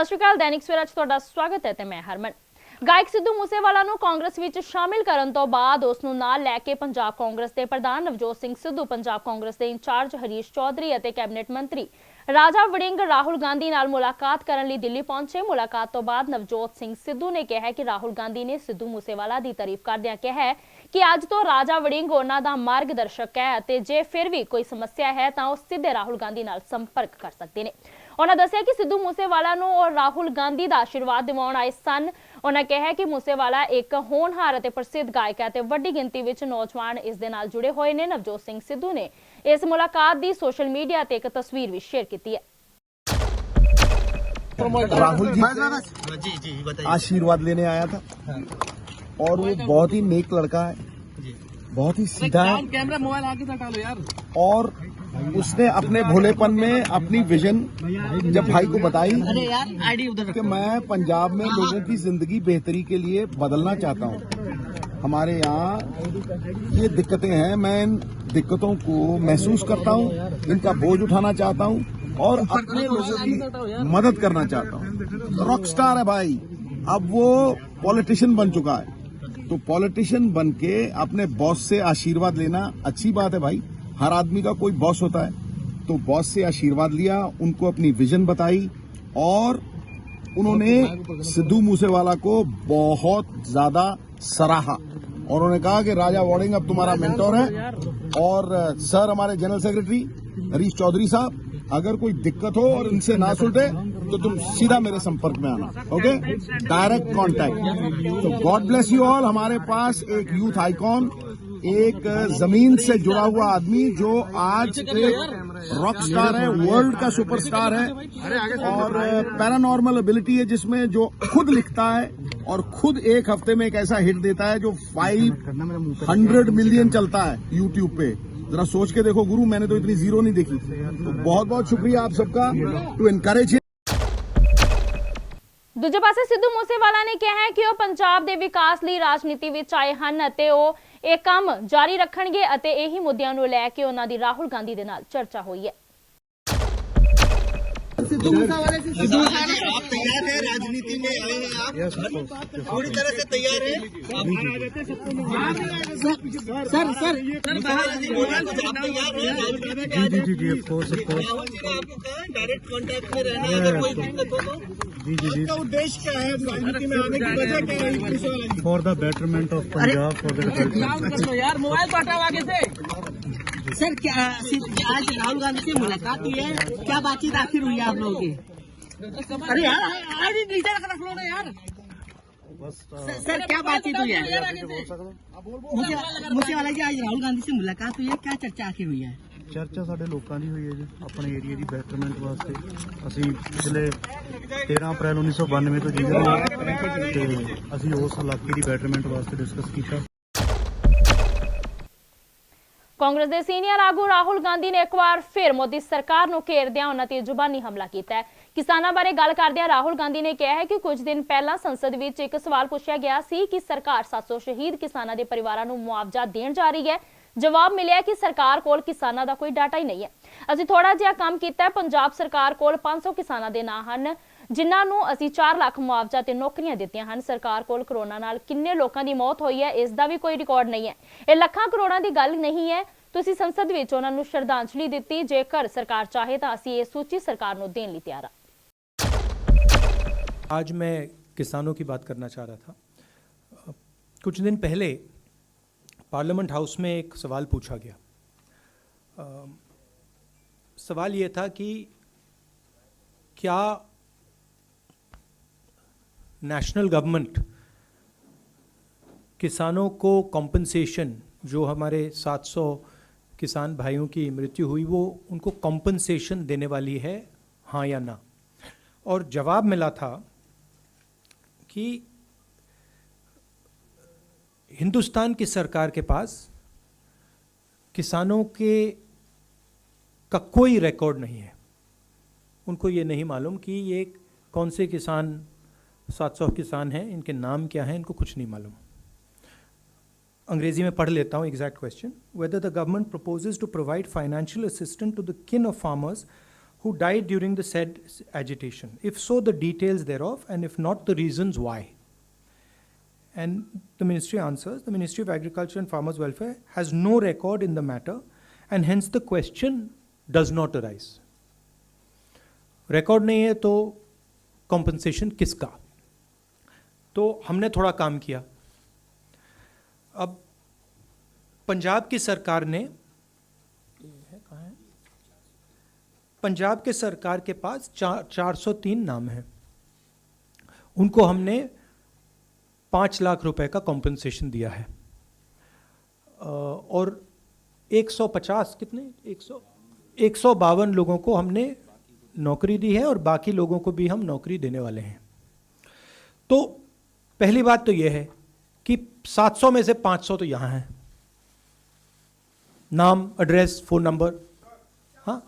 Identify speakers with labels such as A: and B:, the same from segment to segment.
A: ਸਤਿ ਸ਼੍ਰੀ ਅਕਾਲ। दैनिक सवेरा 'ਚ ਤੁਹਾਡਾ ਸਵਾਗਤ ਹੈ ਤੇ ਮੈਂ ਹਰਮਨ। ਗਾਇਕ ਸਿੱਧੂ ਮੂਸੇਵਾਲਾ ਨੂੰ ਕਾਂਗਰਸ ਵਿੱਚ ਸ਼ਾਮਿਲ ਕਰਨ ਤੋਂ ਬਾਅਦ ਉਸ ਨੂੰ ਨਾਲ ਲੈ ਕੇ ਪੰਜਾਬ ਕਾਂਗਰਸ ਦੇ ਪ੍ਰਧਾਨ ਨਵਜੋਤ ਸਿੰਘ ਸਿੱਧੂ, ਪੰਜਾਬ ਕਾਂਗਰਸ ਦੇ ਇੰਚਾਰਜ ਹਰੀਸ਼ ਚੌਧਰੀ ਅਤੇ ਕੈਬਨਿਟ ਮੰਤਰੀ ਰਾਜਾ ਵੜਿੰਗ ਰਾਹੁਲ ਗਾਂਧੀ ਨਾਲ ਮੁਲਾਕਾਤ ਕਰਨ ਲਈ ਦਿੱਲੀ ਪਹੁੰਚੇ। ਮੁਲਾਕਾਤ ਤੋਂ ਬਾਅਦ ਨਵਜੋਤ ਸਿੰਘ ਸਿੱਧੂ ਨੇ ਕਿਹਾ ਕਿ ਰਾਹੁਲ ਗਾਂਧੀ ਨੇ ਸਿੱਧੂ ਮੂਸੇਵਾਲਾ ਦੀ ਤਾਰੀਫ ਕਰਦਿਆਂ ਕਿਹਾ ਕਿ ਅੱਜ ਤੋਂ ਰਾਜਾ ਵੜਿੰਗ ਉਹਨਾਂ ਦਾ ਮਾਰਗਦਰਸ਼ਕ ਹੈ ਅਤੇ ਜੇ ਫਿਰ ਵੀ ਕੋਈ ਸਮੱਸਿਆ ਹੈ ਤਾਂ ਉਹ ਸਿੱਧੇ ਰਾਹੁਲ ਗਾਂਧੀ ਨਾਲ ਸੰਪਰਕ ਕਰ ਸਕਦੇ ਨੇ। ਉਹਨਾਂ ਦੱਸਿਆ ਕਿ ਸਿੱਧੂ ਮੂਸੇਵਾਲਾ ਨੂੰ ਔਰ ਰਾਹੁਲ ਗਾਂਧੀ ਦਾ ਆਸ਼ੀਰਵਾਦ ਦਿਵਾਉਣ ਆਏ ਸਨ। ਉਹਨਾਂ ਕਿਹਾ ਕਿ ਮੂਸੇਵਾਲਾ ਇੱਕ ਹੋਣਹਾਰ ਅਤੇ ਪ੍ਰਸਿੱਧ ਗਾਇਕ ਹੈ ਤੇ ਵੱਡੀ ਗਿਣਤੀ ਵਿੱਚ ਨੌਜਵਾਨ ਇਸ ਦੇ ਨਾਲ ਜੁੜੇ ਹੋਏ ਨੇ। ਨਵਜੋਤ ਸਿੰਘ सिद्धू ने इस मुलाकात की सोशल मीडिया ते एक तस्वीर भी शेयर की है।
B: राहुल जी आशीर्वाद लेने आया था और वो बहुत ही नेक लड़का है, बहुत ही सीधा है।
C: कैमरा मोबाइल आगे से हटा लो यार।
B: और उसने अपने भोलेपन में अपनी विजन जब भाई को बताई कि मैं पंजाब में लोगों की जिंदगी बेहतरी के लिए बदलना चाहता हूँ, हमारे यहाँ ये दिक्कतें हैं, मैं इन दिक्कतों को महसूस करता हूँ, इनका बोझ उठाना चाहता हूँ और अपने लोगों की मदद करना चाहता हूँ। रॉक स्टार है भाई, अब वो पॉलिटिशियन बन चुका है, तो पॉलिटिशियन बन के अपने बॉस से आशीर्वाद लेना अच्छी बात है भाई। हर आदमी का कोई बॉस होता है, तो बॉस से आशीर्वाद लिया, उनको अपनी विजन बताई और उन्होंने सिद्धू मूसेवाला को बहुत ज्यादा सराहा और उन्होंने कहा कि राजा वॉर्डिंग अब तुम्हारा मेंटोर है। और सर हमारे जनरल सेक्रेटरी हरीश चौधरी साहब, अगर कोई दिक्कत हो और इनसे ना सुलटे तो तुम सीधा मेरे संपर्क में आना, ओके, डायरेक्ट कांटेक्ट। तो गॉड ब्लेस यू ऑल। हमारे पास एक यूथ आइकॉन, एक जमीन से जुड़ा हुआ आदमी जो आज एक रॉक स्टार है, वर्ल्ड का सुपरस्टार है और पैरानॉर्मल एबिलिटी है जिसमें जो खुद लिखता है और खुद एक हफ्ते में एक ऐसा हिट देता है जो 500 मिलियन चलता है यूट्यूब पे। जरा सोच के देखो गुरु, मैंने तो इतनी जीरो नहीं देखी। तो बहुत बहुत शुक्रिया आप सबका टू एनकरेज।
A: ਦੂਜੇ ਪਾਸੇ ਸਿੱਧੂ ਮੂਸੇਵਾਲਾ ਨੇ ਕਿਹਾ ਹੈ ਕਿ ਉਹ ਪੰਜਾਬ ਦੇ ਵਿਕਾਸ ਲਈ ਰਾਜਨੀਤੀ ਵਿੱਚ ਆਏ ਹਨ ਅਤੇ ਉਹ ਇਹ ਕੰਮ ਜਾਰੀ ਰੱਖਣਗੇ ਅਤੇ ਇਹੀ ਮੁੱਦਿਆਂ ਨੂੰ ਲੈ ਕੇ ਉਹਨਾਂ ਦੀ ਰਾਹੁਲ ਗਾਂਧੀ ਦੇ ਨਾਲ ਚਰਚਾ ਹੋਈ ਹੈ।
C: सिद्धू मूसेवाले आप तैयार हैं? राजनीति में आए हैं आप पूरी तरह से तैयार हैं? सर
D: जी ऑफ कोर्स
C: आपको कहा डायरेक्ट कांटेक्ट में रहना है, अगर कोई दिक्कत हो तो
D: जी
C: आपका उद्देश्य क्या है? राजनीति में आने की वजह क्या है Moosewala ji?
D: For the betterment of Punjab, for the development.
C: यार मोबाइल को हटाओ आगे से।
E: सर क्या आज राहुल गांधी से मुलाकात हुई है, क्या बातचीत आखिर हुई है आप लोगों की? अरे यार आज नीचे रख लो ना यार। सर क्या बातचीत हुई है? मूसेवाला जी आज राहुल गांधी से मुलाकात हुई है, क्या चर्चा आखिर हुई है?
D: ਚਰਚਾ ਸਾਡੇ ਲੋਕਾਂ ਦੀ ਹੋਈ ਹੈ ਜੀ, ਆਪਣੇ ਏਰੀਆ ਦੀ ਬੈਟਰਮੈਂਟ ਵਾਸਤੇ। ਅਸੀਂ ਪਿਛਲੇ 13 ਅਪ੍ਰੈਲ 1992 ਤੋਂ ਜੀ ਰਹੇ ਹਾਂ ਤੇ ਅਸੀਂ ਉਸ ਇਲਾਕੇ ਦੀ ਬੈਟਰਮੈਂਟ ਵਾਸਤੇ ਡਿਸਕਸ ਕੀਤਾ।
A: ਕਾਂਗਰਸ ਦੇ ਸੀਨੀਅਰ ਆਗੂ ਰਾਹੁਲ ਗਾਂਧੀ ਨੇ ਇੱਕ ਵਾਰ ਫਿਰ ਮੋਦੀ ਸਰਕਾਰ ਨੂੰ ਘੇਰਦਿਆਂ ਉਹਨਾਂ ਤੇ ਜ਼ੁਬਾਨੀ ਹਮਲਾ ਕੀਤਾ ਹੈ। ਕਿਸਾਨਾਂ ਬਾਰੇ ਗੱਲ ਕਰਦਿਆਂ ਰਾਹੁਲ ਗਾਂਧੀ ਨੇ ਕਿਹਾ ਹੈ ਕਿ ਕੁਝ ਦਿਨ ਪਹਿਲਾਂ ਸੰਸਦ ਵਿੱਚ ਇੱਕ ਸਵਾਲ ਪੁੱਛਿਆ ਗਿਆ ਸੀ ਕਿ ਸਰਕਾਰ 700 ਸ਼ਹੀਦ ਕਿਸਾਨਾਂ ਦੇ ਪਰਿਵਾਰਾਂ ਨੂੰ ਮੁਆਵਜ਼ਾ ਦੇਣ ਜਾ ਰਹੀ ਹੈ। ਜਵਾਬ ਮਿਲਿਆ ਕਿ ਸਰਕਾਰ ਕੋਲ ਕਿਸਾਨਾਂ ਦਾ ਕੋਈ ਡਾਟਾ ਹੀ ਨਹੀਂ ਹੈ। ਅਸੀਂ ਥੋੜਾ ਜਿਹਾ ਕੰਮ ਕੀਤਾ ਹੈ। ਪੰਜਾਬ ਸਰਕਾਰ ਕੋਲ 500 ਕਿਸਾਨਾਂ ਦੇ ਨਾਂ ਹਨ ਜਿਨ੍ਹਾਂ ਨੂੰ ਅਸੀਂ 4 ਲੱਖ ਮੁਆਵਜ਼ਾ ਤੇ ਨੌਕਰੀਆਂ ਦਿੱਤੀਆਂ ਹਨ। ਸਰਕਾਰ ਕੋਲ ਕਰੋਨਾ ਨਾਲ ਕਿੰਨੇ ਲੋਕਾਂ ਦੀ ਮੌਤ ਹੋਈ ਹੈ ਇਸ ਦਾ ਵੀ ਕੋਈ ਰਿਕਾਰਡ ਨਹੀਂ ਹੈ। ਇਹ ਲੱਖਾਂ ਕਰੋੜਾਂ ਦੀ ਗੱਲ ਨਹੀਂ ਹੈ। ਤੁਸੀਂ ਸੰਸਦ ਵਿੱਚ ਉਹਨਾਂ ਨੂੰ ਸ਼ਰਧਾਂਜਲੀ ਦਿੱਤੀ। ਜੇਕਰ ਸਰਕਾਰ ਚਾਹੇ ਤਾਂ ਅਸੀਂ ਇਹ ਸੂਚੀ ਸਰਕਾਰ ਨੂੰ ਦੇਣ ਲਈ ਤਿਆਰ ਹਾਂ।
F: आज मैं किसानों की बात करना चाह रहा था। कुछ दिन पहले पार्लियामेंट हाउस में एक सवाल पूछा गया। सवाल ये था कि क्या नेशनल गवर्नमेंट किसानों को कॉम्पनसेशन, जो हमारे 700 किसान भाइयों की मृत्यु हुई, वो उनको कॉम्पनसेशन देने वाली है, हाँ या ना? और जवाब मिला था कि हिंदुस्तान की सरकार के पास किसानों के का कोई रिकॉर्ड नहीं है। उनको ये नहीं मालूम कि ये कौन से किसान, 700 किसान हैं, इनके नाम क्या हैं, इनको कुछ नहीं मालूम। अंग्रेजी में पढ़ लेता हूँ exact question. Whether the government proposes to provide financial assistance to the kin of farmers who died during the said agitation? If so, the details thereof, and if not, the reasons why. And the ministry answers, the Ministry of Agriculture and Farmers Welfare has no record in the matter, and hence the question does not arise. Record नहीं है तो compensation किसका? तो हमने थोड़ा काम किया. अब पंजाब की सरकार ने, पंजाब के सरकार के पास 403 नाम हैं. उनको हमने 5 लाख रुपए का कॉम्पनसेशन दिया है. और 150 कितने 152 लोगों को हमने नौकरी दी है और बाकी लोगों को भी हम नौकरी देने वाले हैं. तो पहली बात तो यह है कि 700 में से 500 तो यहाँ हैं. नाम, एड्रेस, फ़ोन नंबर. हाँ,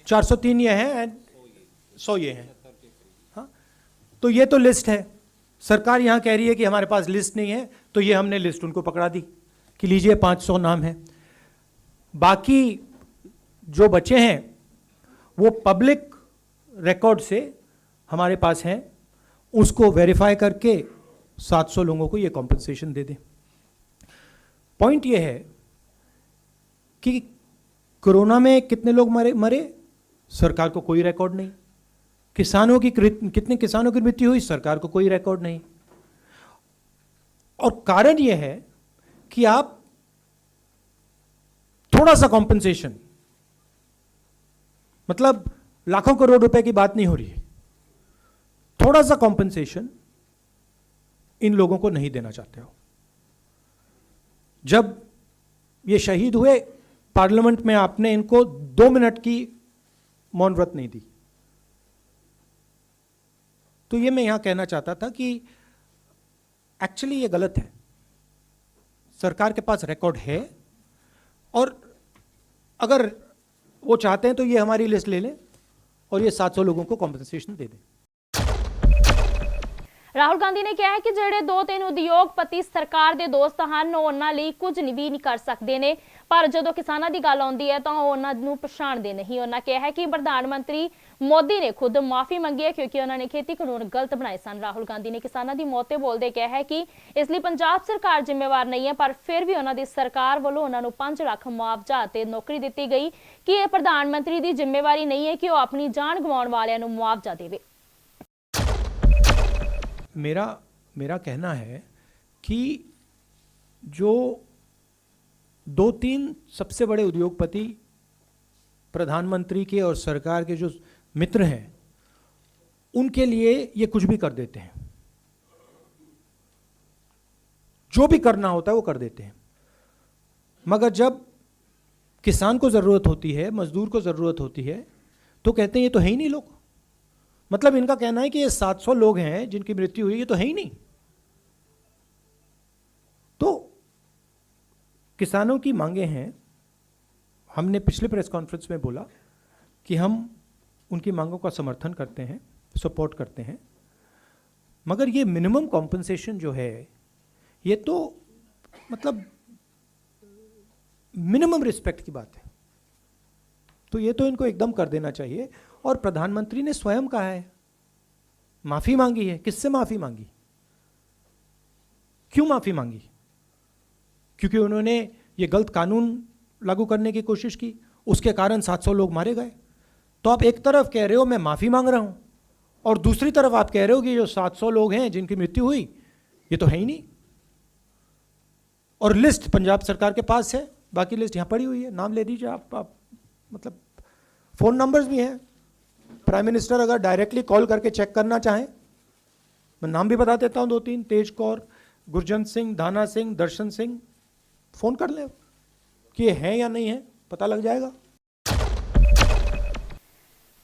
F: 403 ये हैं एंड 100 ये हैं. हाँ, तो ये तो लिस्ट है. सरकार यहाँ कह रही है कि हमारे पास लिस्ट नहीं है, तो ये हमने लिस्ट उनको पकड़ा दी कि लीजिए 500 नाम है. बाकी जो बचे हैं वो पब्लिक रिकॉर्ड से हमारे पास हैं, उसको वेरीफाई करके 700 लोगों को ये कॉम्पनसेशन दे दें. पॉइंट ये है कि कोरोना में कितने लोग मरे सरकार को कोई रिकॉर्ड नहीं. कितने किसानों की मृत्यु हुई, सरकार को कोई रिकॉर्ड नहीं. और कारण यह है कि आप थोड़ा सा कॉम्पनसेशन, मतलब लाखों करोड़ रुपए की बात नहीं हो रही है, थोड़ा सा कॉम्पनसेशन इन लोगों को नहीं देना चाहते हो. जब ये शहीद हुए, पार्लियामेंट में आपने इनको 2 मिनट की मौन व्रत नहीं दी. तो ये मैं यहां कहना चाहता था कि एक्चुअली ये गलत है. सरकार के पास रिकॉर्ड है, और अगर वो चाहते हैं तो ये हमारी लिस्ट ले लें और ये 700 लोगों को कॉम्पनसेशन दे दें.
A: ਰਾਹੁਲ ਗਾਂਧੀ ਨੇ ਕਿਹਾ ਹੈ ਕਿ ਜਿਹੜੇ 2-3 ਉਦਯੋਗਪਤੀ ਸਰਕਾਰ ਦੇ ਦੋਸਤ ਹਨ, ਉਹ ਉਹਨਾਂ ਲਈ ਕੁਝ ਵੀ ਨਹੀਂ ਕਰ ਸਕਦੇ ਨੇ, ਪਰ ਜਦੋਂ ਕਿਸਾਨਾਂ ਦੀ ਗੱਲ ਆਉਂਦੀ ਹੈ ਤਾਂ ਉਹ ਉਹਨਾਂ ਨੂੰ ਪਛਾਣਦੇ ਨਹੀਂ. ਉਹਨਾਂ ਕਿਹਾ ਹੈ ਕਿ ਪ੍ਰਧਾਨ ਮੰਤਰੀ ਮੋਦੀ ਨੇ ਖੁਦ ਮਾਫੀ ਮੰਗੀ ਹੈ ਕਿਉਂਕਿ ਉਹਨਾਂ ਨੇ ਖੇਤੀ ਕਾਨੂੰਨ ਗਲਤ ਬਣਾਏ ਸਨ. ਰਾਹੁਲ ਗਾਂਧੀ ਨੇ ਕਿਸਾਨਾਂ ਦੀ ਮੌਤ ਤੇ ਬੋਲਦੇ ਕਿਹਾ ਹੈ ਕਿ ਇਸ ਲਈ ਪੰਜਾਬ ਸਰਕਾਰ ਜ਼ਿੰਮੇਵਾਰ ਨਹੀਂ ਹੈ, ਪਰ ਫਿਰ ਵੀ ਉਹਨਾਂ ਦੀ ਸਰਕਾਰ ਵੱਲੋਂ ਉਹਨਾਂ ਨੂੰ 5 ਲੱਖ ਮੁਆਵਜ਼ਾ ਤੇ ਨੌਕਰੀ ਦਿੱਤੀ ਗਈ ਕਿ ਇਹ ਪ੍ਰਧਾਨ ਮੰਤਰੀ ਦੀ ਜ਼ਿੰਮੇਵਾਰੀ ਨਹੀਂ ਹੈ ਕਿ ਉਹ ਆਪਣੀ ਜਾਨ ਗਵਾਉਣ ਵਾਲਿਆਂ ਨੂੰ ਮੁਆਵਜ਼ਾ ਦੇਵੇ.
F: मेरा कहना है कि जो 2-3 सबसे बड़े उद्योगपति प्रधानमंत्री के और सरकार के जो मित्र हैं, उनके लिए ये कुछ भी कर देते हैं. जो भी करना होता है वो कर देते हैं. मगर जब किसान को ज़रूरत होती है, मजदूर को ज़रूरत होती है, तो कहते हैं ये तो है ही नहीं लोग. मतलब इनका कहना है कि ये 700 लोग हैं जिनकी मृत्यु हुई, ये तो है ही नहीं. तो किसानों की मांगे हैं. हमने पिछले प्रेस कॉन्फ्रेंस में बोला कि हम उनकी मांगों का समर्थन करते हैं, सपोर्ट करते हैं, मगर ये मिनिमम कॉम्पनसेशन जो है ये तो मतलब मिनिमम रिस्पेक्ट की बात है. तो ये तो इनको एकदम कर देना चाहिए. और प्रधानमंत्री ने स्वयं कहा है, माफी मांगी है. किससे माफी मांगी? क्यों माफी मांगी? क्योंकि उन्होंने ये गलत कानून लागू करने की कोशिश की, उसके कारण 700 लोग मारे गए. तो आप एक तरफ कह रहे हो मैं माफी मांग रहा हूं, और दूसरी तरफ आप कह रहे हो कि जो 700 लोग हैं जिनकी मृत्यु हुई ये तो है ही नहीं. और लिस्ट पंजाब सरकार के पास है, बाकी लिस्ट यहां पड़ी हुई है, नाम ले दीजिए आप मतलब फोन नंबर्स भी हैं. प्राइम मिनिस्टर अगर डायरेक्टली कॉल करके चेक करना चाहें, मैं नाम भी बता देता हूं 2-3, तेज कौर, गुरजंत सिंह, धाना सिंह, दर्शन सिंह. फोन कर लें कि ये है या नहीं है, पता लग जाएगा.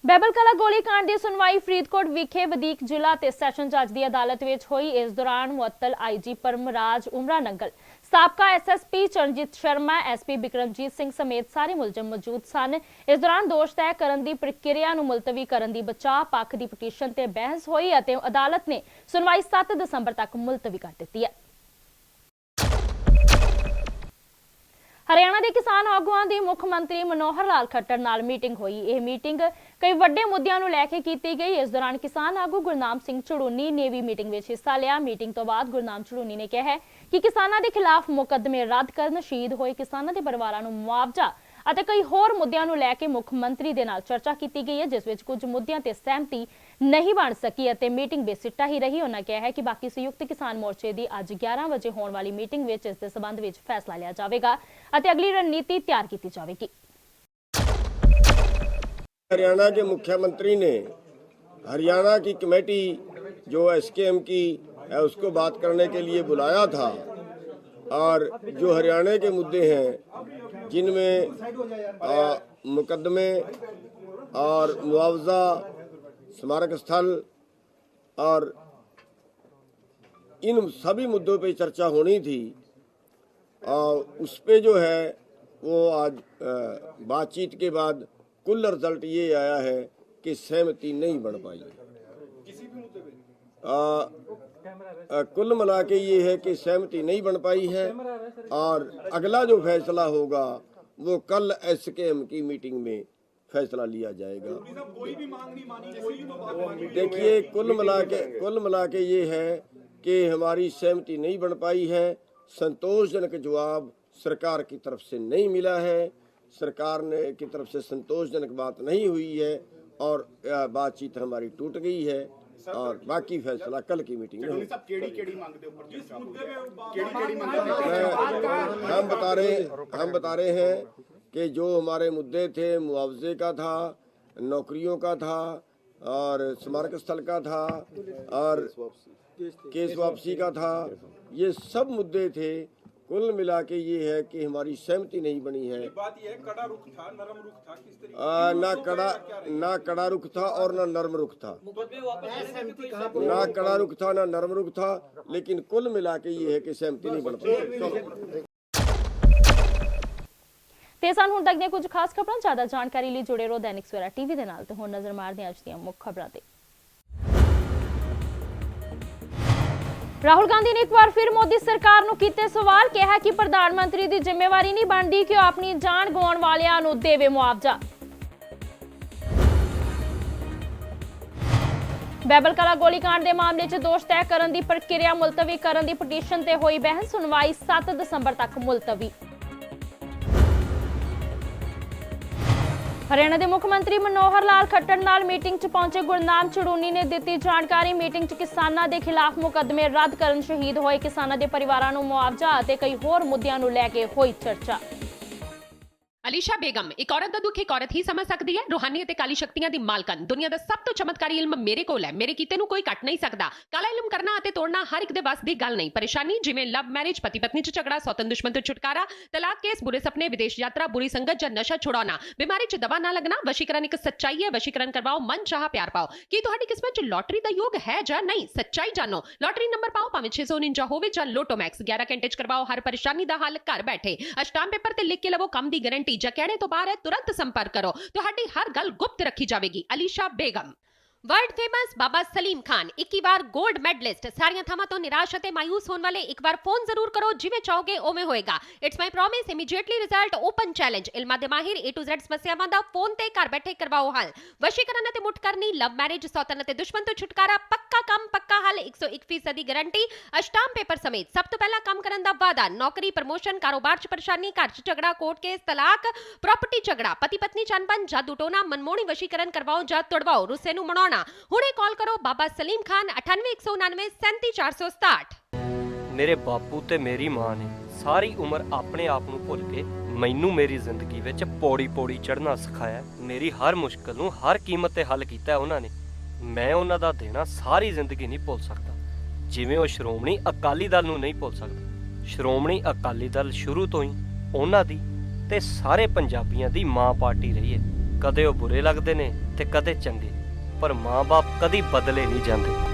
A: ਬਹਿਬਲ ਕਲਾ ਗੋਲੀकांड ਦੀ ਸੁਣਵਾਈ ਫਰੀਦਕੋਟ ਵਿਖੇ ਵਧੀਕ ਜ਼ਿਲ੍ਹਾ ਤੇ ਸੈਸ਼ਨ ਜੱਜ ਦੀ ਅਦਾਲਤ ਵਿੱਚ ਹੋਈ. ਇਸ ਦੌਰਾਨ ਮੁਅੱਤਲ ਆਈਜੀ ਪਰਮਰਾਜ ਉਮਰਾ ਨੰਗਲ, ਸਾਬਕਾ ਐਸਐਸਪੀ ਚਰਨਜੀਤ ਸ਼ਰਮਾ, ਐਸਪੀ ਬਿਕਰਮਜੀਤ ਸਿੰਘ ਸਮੇਤ ਸਾਰੇ ਮੁਲਜ਼ਮ ਮੌਜੂਦ ਸਨ. ਇਸ ਦੌਰਾਨ ਦੋਸ਼ ਤੈਅ ਕਰਨ ਦੀ ਪ੍ਰਕਿਰਿਆ ਨੂੰ ਮੁਲਤਵੀ ਕਰਨ ਦੀ ਬਚਾਅ ਪੱਖ ਦੀ ਪਟੀਸ਼ਨ ਤੇ ਬਹਿਸ ਹੋਈ ਅਤੇ ਅਦਾਲਤ ਨੇ ਸੁਣਵਾਈ 7 ਦਸੰਬਰ ਤੱਕ ਮੁਲਤਵੀ ਕਰ ਦਿੱਤੀ ਹੈ. ਹਰਿਆਣਾ ਦੇ ਕਿਸਾਨ ਆਗੂਆਂ ਦੀ ਮੁੱਖ ਮੰਤਰੀ ਮਨੋਹਰ ਲਾਲ ਖੱਟਰ ਨਾਲ ਮੀਟਿੰਗ ਹੋਈ। ਇਹ ਮੀਟਿੰਗ ਕਈ ਵੱਡੇ ਮੁੱਦਿਆਂ ਨੂੰ ਲੈ ਕੇ ਕੀਤੀ ਗਈ। ਇਸ ਦੌਰਾਨ ਕਿਸਾਨ ਆਗੂ ਗੁਰਨਾਮ ਸਿੰਘ ਝੜੂਨੀ ਨੇ ਵੀ ਮੀਟਿੰਗ ਵਿੱਚ ਹਿੱਸਾ ਲਿਆ। ਮੀਟਿੰਗ ਤੋਂ ਬਾਅਦ ਗੁਰਨਾਮ ਝੜੂਨੀ ਨੇ ਕਿਹਾ ਕਿ ਕਿਸਾਨਾਂ ਦੇ ਖਿਲਾਫ ਮੁਕੱਦਮੇ ਰੱਦ ਕਰਨ, ਸ਼ਹੀਦ ਹੋਏ ਕਿਸਾਨਾਂ ਦੇ ਪਰਿਵਾਰਾਂ ਨੂੰ ਮੁਆਵਜ਼ਾ ਅਤੇ ਕਈ ਹੋਰ ਮੁੱਦਿਆਂ ਨੂੰ ਲੈ ਕੇ ਮੁੱਖ ਮੰਤਰੀ ਦੇ ਨਾਲ ਚਰਚਾ ਕੀਤੀ ਗਈ ਹੈ, ਜਿਸ ਵਿੱਚ ਕੁਝ ਮੁੱਦਿਆਂ ਤੇ ਸਹਿਮਤੀ ਨਹੀਂ ਬਣ ਸਕੀ ਅਤੇ ਮੀਟਿੰਗ ਬੇਸਿੱਟਾ ਹੀ ਰਹੀ। ਉਹਨਾਂ ਕਿਹਾ ਹੈ ਕਿ ਬਾਕੀ ਸੰਯੁਕਤ ਕਿਸਾਨ ਮੋਰਚੇ ਦੀ ਅੱਜ 11 ਵਜੇ ਹੋਣ ਵਾਲੀ ਮੀਟਿੰਗ ਵਿੱਚ ਇਸ ਦੇ ਸਬੰਧ ਵਿੱਚ ਫੈਸਲਾ ਲਿਆ ਜਾਵੇਗਾ ਅਤੇ ਅਗਲੀ ਰਣਨੀਤੀ ਤਿਆਰ ਕੀਤੀ ਜਾਵੇਗੀ।
G: हरियाणा के मुख्यमंत्री ने हरियाणा की कमेटी जो एसकेएम की है उसको बात करने के लिए बुलाया था और जो हरियाणा के मुद्दे हैं जिनमें मुकदमे और मुआवजा, स्मारक स्थल और इन सभी मुद्दों पे चर्चा होनी थी। उस पे जो है वो आज बातचीत के बाद कुल रिजल्ट ये आया है कि सहमति नहीं बन पाई। किसी भी मुद्दे पे कुल मिला के ये है कि सहमति नहीं बन पाई है और अगला जो फैसला होगा वो कल एसकेएम की मीटिंग में फैसला लिया जाएगा। कोई भी मांग नहीं मानी, कोई भी बात मानी। देखिए कुल मिला के ये है कि हमारी सहमति नहीं बन पाई है। संतोषजनक जवाब सरकार की तरफ से नहीं मिला है। सरकार ने की तरफ से संतोषजनक बात नहीं हुई है और बातचीत हमारी टूट गई है और बाकी फैसला कल की मीटिंग में हम बता रहे हैं कि जो हमारे मुद्दे थे, मुआवजे का था, नौकरियों का था और स्मारक स्थल का था और केस वापसी का था, ये सब मुद्दे थे। कुल मिला के ये है कि हमारी सहमति नहीं बनी है। बात ये है कड़ा रुख था, नरम रुख था, किस तरीके ना कड़ा रुख था और ना नरम रुख था। ना कड़ा रुख था ना नरम रुख था, लेकिन कुल मिला के ये है कि सहमति नहीं बन पाई।
A: ਤੇ ਸਾਨੂੰ ਹੁਣ ਤੱਕ ਦੀਆਂ ਕੁਝ ਖਾਸ ਖਬਰਾਂ। ਜ਼ਿਆਦਾ ਜਾਣਕਾਰੀ ਲਈ ਜੁੜੇ ਰਹੋ ਦੈਨਿਕ ਸਵੇਰਾ ਟੀਵੀ ਦੇ ਨਾਲ। ਤੇ ਹੁਣ ਨਜ਼ਰ ਮਾਰਦੇ ਹਾਂ ਅੱਜ ਦੀਆਂ ਮੁੱਖ ਖਬਰਾਂ ਤੇ। ਰਾਹੁਲ ਗਾਂਧੀ ਨੇ ਇੱਕ ਵਾਰ ਫਿਰ ਮੋਦੀ ਸਰਕਾਰ ਨੂੰ ਕੀਤੇ ਸਵਾਲ। ਕਿਹਾ ਕਿ ਪ੍ਰਧਾਨ ਮੰਤਰੀ ਦੀ ਜ਼ਿੰਮੇਵਾਰੀ ਨਹੀਂ ਬਣਦੀ ਕਿ ਉਹ ਆਪਣੀ ਜਾਨ ਗਵਾਉਣ ਵਾਲਿਆਂ ਨੂੰ ਦੇਵੇ ਮੁਆਵਜ਼ਾ। ਬੈਬਲ ਕਲਾ ਗੋਲੀकांड ਦੇ ਮਾਮਲੇ 'ਚ ਦੋਸ਼ ਤੈਅ ਕਰਨ ਦੀ ਪ੍ਰਕਿਰਿਆ ਮੁਲਤਵੀ ਕਰਨ ਦੀ ਪਟੀਸ਼ਨ ਤੇ ਹੋਈ ਬਹਿਸ। ਸੁਣਵਾਈ 7 ਦਸੰਬਰ ਤੱਕ ਮੁਲਤਵੀ। ਹਰਿਆਣਾ ਦੇ ਮੁੱਖ ਮੰਤਰੀ ਮਨੋਹਰ ਲਾਲ ਖੱਟਰ ਨਾਲ ਮੀਟਿੰਗ 'ਚ ਪਹੁੰਚੇ ਗੁਰਨਾਮ ਝੜੂਨੀ ਨੇ ਦਿੱਤੀ ਜਾਣਕਾਰੀ। ਮੀਟਿੰਗ 'ਚ ਕਿਸਾਨਾਂ ਦੇ ਖਿਲਾਫ ਮੁਕੱਦਮੇ ਰੱਦ ਕਰਨ, ਸ਼ਹੀਦ ਹੋਏ ਕਿਸਾਨਾਂ ਦੇ ਪਰਿਵਾਰਾਂ ਨੂੰ ਮੁਆਵਜ਼ਾ ਅਤੇ ਕਈ ਹੋਰ ਮੁੱਦਿਆਂ ਨੂੰ ਲੈ ਕੇ ਹੋਈ ਚਰਚਾ।
H: ਅਲੀਸ਼ਾ ਬੇਗਮ ਇੱਕ ਔਰਤ ਦਾ ਦੁੱਖ ਇੱਕ ਔਰਤ ਹੀ ਸਮਝ ਸਕਦੀ ਹੈ। ਰੂਹਾਨੀ ਅਤੇ ਕਾਲੀ ਸ਼ਕਤੀਆਂ ਦੀ ਮਾਲਕਨ, ਦੁਨੀਆ ਦਾ ਸਭ ਤੋਂ ਚਮਤਕਾਰੀ ਇਲਮ ਮੇਰੇ ਕੋਲ ਹੈ। ਮੇਰੇ ਕੀਤੇ ਨੂੰ ਕੋਈ ਕੱਟ ਨਹੀਂ ਸਕਦਾ। ਕਾਲਾ ਇਲਮ ਕਰਨਾ ਅਤੇ ਤੋੜਨਾ ਹਰ ਇੱਕ ਦੇ ਵੱਸ ਦੀ ਗੱਲ ਨਹੀਂ। ਪਰੇਸ਼ਾਨੀ ਜਿਵੇਂ ਲਵ ਮੈਰਿਜ, ਪਤੀ ਪਤਨੀ 'ਚ ਝਗੜਾ, ਸੌਤਨ ਦੁਸ਼ਮਣ ਤੋਂ ਛੁਟਕਾਰਾ, ਤਲਾਕ ਕੇਸ, ਬੁਰੇ ਸੁਪਨੇ, ਵਿਦੇਸ਼ ਯਾਤਰਾ, ਬੁਰੀ ਸੰਗਤ ਜਾਂ ਨਸ਼ਾ ਛੁਡਾਉਣਾ, ਬਿਮਾਰੀ 'ਚ ਦਵਾ ਨਾ ਲੱਗਣਾ। ਵਸ਼ੀਕਰਨ ਇੱਕ ਸੱਚਾਈ ਹੈ। ਵਸ਼ੀਕਰਨ ਕਰਵਾਓ, ਮਨ ਚਾਹਾ ਪਿਆਰ ਪਾਓ। ਕੀ ਤੁਹਾਡੀ ਕਿਸਮਤ 'ਚ ਲੋਟਰੀ ਦਾ ਯੋਗ ਹੈ ਜਾਂ ਨਹੀਂ? ਸੱਚਾਈ ਜਾਣੋ। ਲੋਟਰੀ ਨੰਬਰ ਪਾਓ, ਭਾਵੇਂ 649 ਹੋਵੇ ਜਾਂ ਲੋਟੋ ਮੈਕਸ। 11 ਘੰਟੇ 'ਚ ਕਰਵਾਓ ਹਰ ਪਰੇਸ਼ਾਨੀ ਦਾ ਹੱਲ ਘਰ ਬੈਠੇ। ਅਸ਼ਟਾਮ ਪੇਪਰ ਤੇ ਲਿਖ ਕੇ ਲਵੋ ਕੰਮ ਦੀ ਗਾਰੰਟੀ। ਜਾਂ ਕਹਿਣੇ ਤੋਂ ਬਾਹਰ तुरंत संपर्क करो। ਤੁਹਾਡੀ ਹਰ ਗੱਲ ਗੁਪਤ ਰੱਖੀ ਜਾਵੇਗੀ। ਅਲੀਸ਼ਾ ਬੇਗਮ। वर्ल्ड फेमस बाबा सलीम खान 21 ਵਾਰ गोल्ड मेडलिस्ट। ਸਾਰੀਆਂ ਥਾਵਾਂ ਤੋਂ ਨਿਰਾਸ਼ ਅਤੇ ਮਾਇੂਸ ਹੋਣ ਵਾਲੇ ਇੱਕ ਵਾਰ ਫੋਨ ਜ਼ਰੂਰ ਕਰੋ। ਜਿਵੇਂ ਚਾਹੋਗੇ ਉਵੇਂ ਹੋਏਗਾ। It's my promise, immediately result, open challenge. ਇਲਮਾਂ ਦੇ ਮਾਹਿਰ A to Z ਸਮੱਸਿਆਵਾਂ ਦਾ ਫੋਨ ਤੇ ਘਰ ਬੈਠੇ ਕਰਵਾਓ ਹੱਲ। ਵਸ਼ੀਕਰਨ ਅਤੇ ਮੁੱਠ ਕਰਨੀ, ਲਵ ਮੈਰਿਜ, ਸੌਤਨ ਅਤੇ ਦੁਸ਼ਮਣ ਤੋਂ ਛੁਟਕਾਰਾ, ਪੱਕਾ ਕੰਮ ਪੱਕਾ ਹੱਲ, 101% ਦੀ ਗਾਰੰਟੀ, ਅਸ਼ਟਾਮ ਪੇਪਰ ਸਮੇਤ। ਸਭ ਤੋਂ ਪਹਿਲਾਂ ਕੰਮ ਕਰਨ ਦਾ ਵਾਅਦਾ। ਨੌਕਰੀ, ਪ੍ਰਮੋਸ਼ਨ, ਕਾਰੋਬਾਰ 'ਚ ਪਰੇਸ਼ਾਨੀ, ਘਰ 'ਚ ਝਗੜਾ, ਕੋਰਟ ਕੇਸ, ਤਲਾਕ, ਪ੍ਰਾਪਰਟੀ ਝਗੜਾ, ਪਤੀ ਪਤਨੀ 'ਚ ਅਣਬਣ, ਜਾਦੂ ਟੋਨਾ, ਮਨਮੋਹਣੀ ਵਸ਼ੀਕਰਨ ਕਰਵਾਓ ਜਾਂ ਤੁੜਵਾਓ, ਰੁੱਸੇ ਨੂੰ ਮਨਾਉਣਾ। ਹੁਣੇ ਕਾਲ करो बाबा सलीम खान 98 199 37 467।
I: ਮੇਰੇ ਬਾਪੂ ਤੇ ਮੇਰੀ ਮਾਂ ਨੇ ਸਾਰੀ ਉਮਰ ਆਪਣੇ ਆਪ ਨੂੰ ਭੁੱਲ ਕੇ ਮੈਨੂੰ ਮੇਰੀ ਜ਼ਿੰਦਗੀ ਵਿੱਚ ਪੌੜੀ ਪੌੜੀ ਚੜ੍ਹਨਾ ਸਿਖਾਇਆ। ਮੇਰੀ ਹਰ ਮੁਸ਼ਕਲ ਨੂੰ ਹਰ ਕੀਮਤ ਤੇ ਹੱਲ ਕੀਤਾ ਉਹਨਾਂ ਨੇ। ਮੈਂ ਉਹਨਾਂ ਦਾ ਦੇਣਾ ਸਾਰੀ ਜ਼ਿੰਦਗੀ ਨਹੀਂ ਭੁੱਲ ਸਕਦਾ, ਜਿਵੇਂ ਉਹ ਸ਼੍ਰੋਮਣੀ ਅਕਾਲੀ ਦਲ ਨੂੰ ਨਹੀਂ ਭੁੱਲ ਸਕਦਾ। ਸ਼੍ਰੋਮਣੀ ਅਕਾਲੀ ਦਲ ਸ਼ੁਰੂ ਤੋਂ ਹੀ ਉਹਨਾਂ ਦੀ ਤੇ ਸਾਰੇ ਪੰਜਾਬੀਆਂ ਦੀ ਮਾਂ ਪਾਰਟੀ ਰਹੀ ਹੈ। ਕਦੇ ਉਹ ਬੁਰੇ ਲੱਗਦੇ ਨੇ ਤੇ ਕਦੇ ਚੰਗੇ, ਪਰ ਮਾਂ-ਬਾਪ ਕਦੀ ਬਦਲੇ ਨਹੀਂ ਜਾਂਦੇ।